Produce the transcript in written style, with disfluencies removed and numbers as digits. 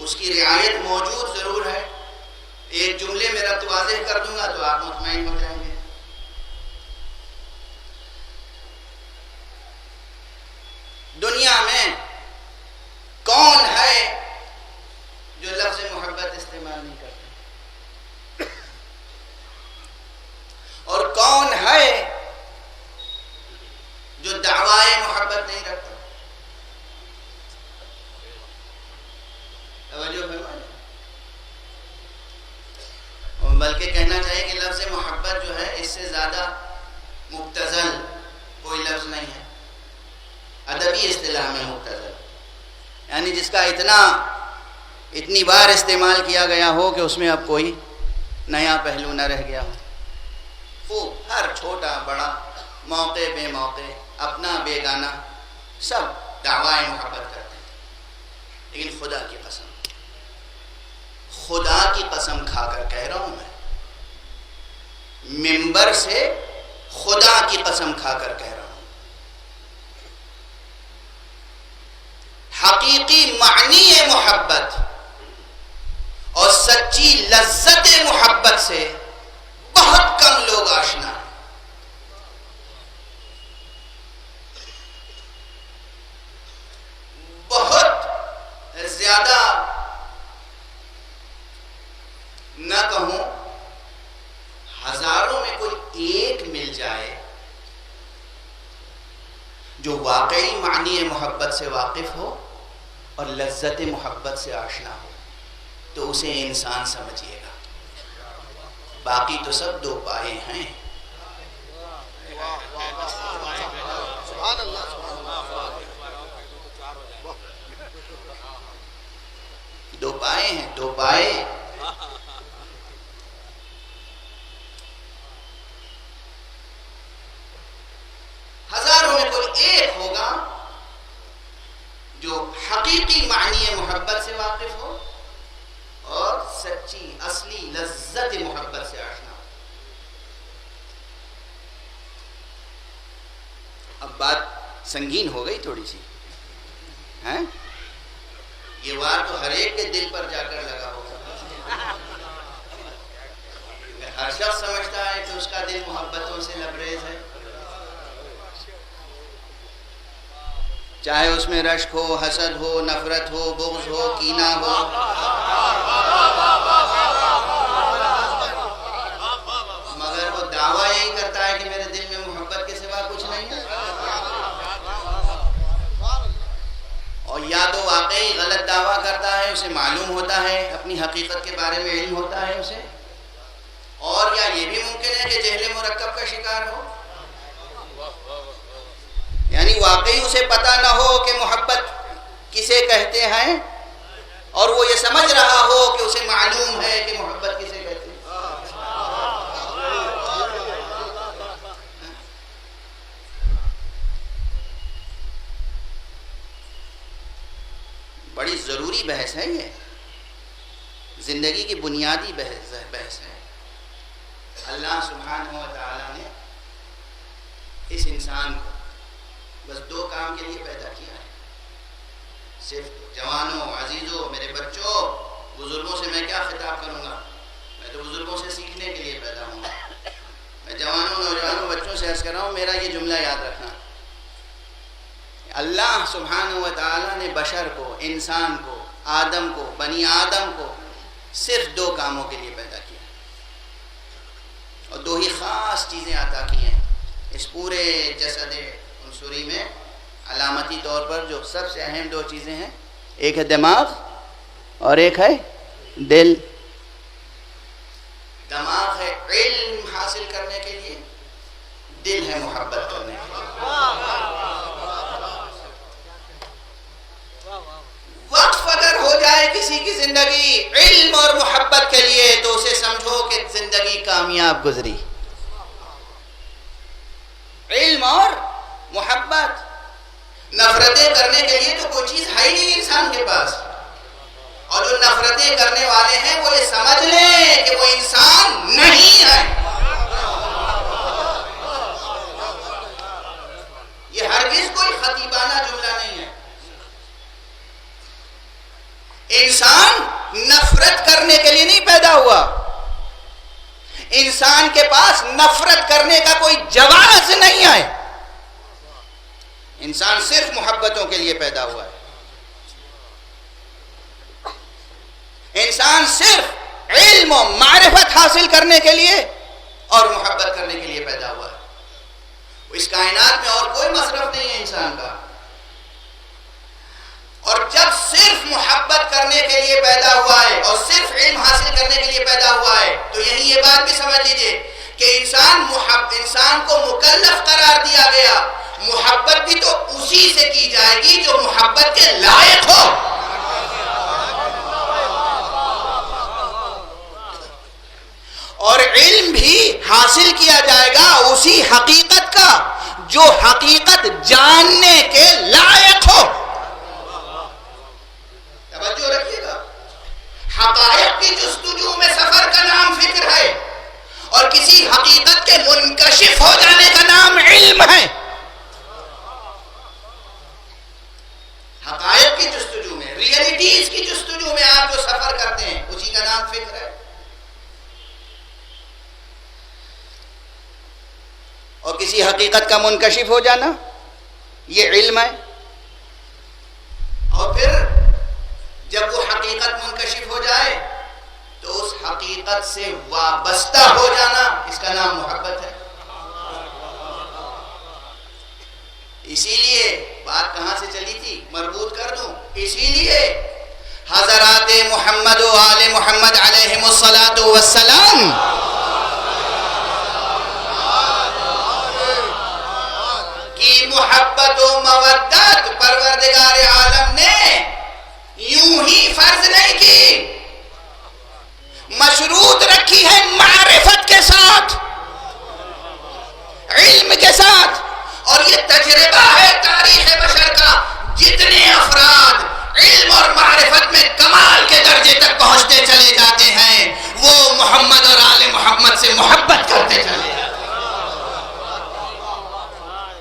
उसकी रियायत मौजूद ज़रूर है। एक जुमले में रब्त वाज़ेह कर दूंगा तो आप मुतमईन हो जाएंगे। दुनिया में कौन है जो लफ्ज़ मोहब्बत इस्तेमाल नहीं करता, और कौन है जो दावाए मोहब्बत नहीं रखता? तवज्जो फरमाइए। बल्कि कहना चाहिए कि लफ्ज़ मोहब्बत जो है इससे ज़्यादा मुब्तज़ल कोई लफ्ज़ नहीं है। अदबी इस्तिलाह में मुब्तज़ल यानी जिसका इतनी बार इस्तेमाल किया गया हो कि उसमें अब कोई नया पहलू न रह गया हो। खूब हर छोटा बड़ा, मौके बेमौके, अपना बेगाना, सब दावाए मोहब्बत करते हैं। लेकिन खुदा की कसम खाकर कह रहा हूं मैं, मिंबर से खुदा की कसम खाकर कह रहा हूं, हकीकी मानी मोहब्बत और सच्ची लज्जत मोहब्बत से बहुत कम लोग आशना हैं। बहुत ज्यादा न कहूं, हजारों में कोई एक मिल जाए जो वाकई मानी मोहब्बत से वाकिफ हो और लज्जत मोहब्बत से आशना हो, तो उसे इंसान समझिएगा। बाकी तो सब दो पाए हैं। दो पाए हैं, दो पाए। हजारों में कोई एक होगा जो हकीकी मानी मोहब्बत से वाकिफ हो और सच्ची असली लज्जत मोहब्बत से आशना हो। अब बात संगीन हो गई थोड़ी सी, हैं? ये वार तो हर एक के दिल पर जाकर लगा होगा। हर शख्स समझता है कि उसका दिल मोहब्बतों से लबरेज है, चाहे उसमें रश्क हो, हसद हो, नफरत हो, बुग़्ज़ हो, कीना हो। मगर वो दावा यही करता है कि मेरे दिल में मोहब्बत के सिवा कुछ नहीं है। और या तो वाकई गलत दावा करता है, उसे मालूम होता है, अपनी हकीकत के बारे में इल्म होता है उसे, और या ये भी मुमकिन है कि जहले मुरक्कब का शिकार हो, यानी वाकई उसे पता न हो कि मोहब्बत किसे कहते हैं, और वो ये समझ रहा हो कि उसे मालूम है कि मोहब्बत किसे कहते हैं। बड़ी ज़रूरी बहस है ये, ज़िंदगी की बुनियादी बहस है। अल्लाह सुब्हानहू व तआला ने इस इंसान को बस दो काम के लिए पैदा किया है। सिर्फ जवानों, अजीज़ों, मेरे बच्चों, बुजुर्गों से मैं क्या खिताब करूँगा, मैं तो बुजुर्गों से सीखने के लिए पैदा हूँ। मैं जवानों, नौजवानों, बच्चों से अर्ज़ कर रहा हूँ, मेरा ये जुमला याद रखना। अल्लाह सुब्हानहू व तआला ने बशर को, इंसान को, आदम को, बनी आदम को सिर्फ दो कामों के लिए पैदा किया, और दो ही ख़ास चीज़ें अता की हैं इस पूरे जसद अंसुरी में। अलामती तौर पर जो सबसे अहम दो चीज़ें हैं, एक है दिमाग और एक है दिल। दिमाग है इल्म हासिल करने के लिए, दिल है मोहब्बत करने के लिए। वक्फ अगर हो जाए किसी की जिंदगी इल्म और मोहब्बत के लिए, तो उसे समझो कि जिंदगी कामयाब गुजरी। इल्म और मोहब्बत, नफरतें करने के लिए तो कोई चीज है ही नहीं इंसान के पास, और जो नफरतें करने वाले हैं वो ये समझ लें कि वो इंसान नहीं है। ये हरगिज़ कोई खतीबाना जुमला नहीं है। इंसान नफरत करने के लिए नहीं पैदा हुआ। इंसान के पास नफरत करने का कोई जवाब नहीं है। इंसान सिर्फ मोहब्बतों के लिए पैदा हुआ है। इंसान सिर्फ इल्म और मारिफत हासिल करने के लिए और मोहब्बत करने के लिए पैदा हुआ है। इस कायनात में और कोई मसरफ नहीं है इंसान का। और जब सिर्फ मोहब्बत करने के लिए पैदा हुआ है और सिर्फ इल्म हासिल करने के लिए पैदा हुआ है, तो यही ये बात भी समझ लीजिए कि इंसान को मुकल्लफ करार दिया गया। मोहब्बत भी तो उसी से की जाएगी जो मोहब्बत के लायक हो। और इल्म भी हासिल किया जाएगा उसी हकीकत का जो हकीकत जानने के लायक हो। तवज्जो रखिएगा, हक़ाइक़ की जुस्तजू में सफर का नाम फिक्र है और किसी हकीकत के मुनकशिफ हो जाने का नाम इल्म है। हक़ाइक़ की जुस्तजू में, रियलिटीज की जुस्तजू में आप जो सफर करते हैं उसी का नाम फिक्र है। और किसी हकीकत का मुनकशिफ हो जाना ये इल्म है। और फिर जब वो हकीकत मुनकशिफ हो जाए तो उस हकीकत से वाबस्ता हो जाना, इसका नाम मोहब्बत है। इसीलिए बात कहां से चली थी, मरबूत कर दूं। इसीलिए हज़रात मोहम्मद व आले मोहम्मद अलैहिमुस्सलातु वस्सलाम की मोहब्बत व मवद्दत परवरदिगार आलम ने यूं ही फर्ज नहीं की, मशरूत रखी है मारिफत के साथ, इल्म के साथ। और ये तजर्बा है तारीख़ बशर का, जितने अफराद इल्म और मारिफत में कमाल के दर्जे तक पहुंचते चले जाते हैं वो मोहम्मद और आले मोहम्मद से मोहब्बत करते चले जाते हैं।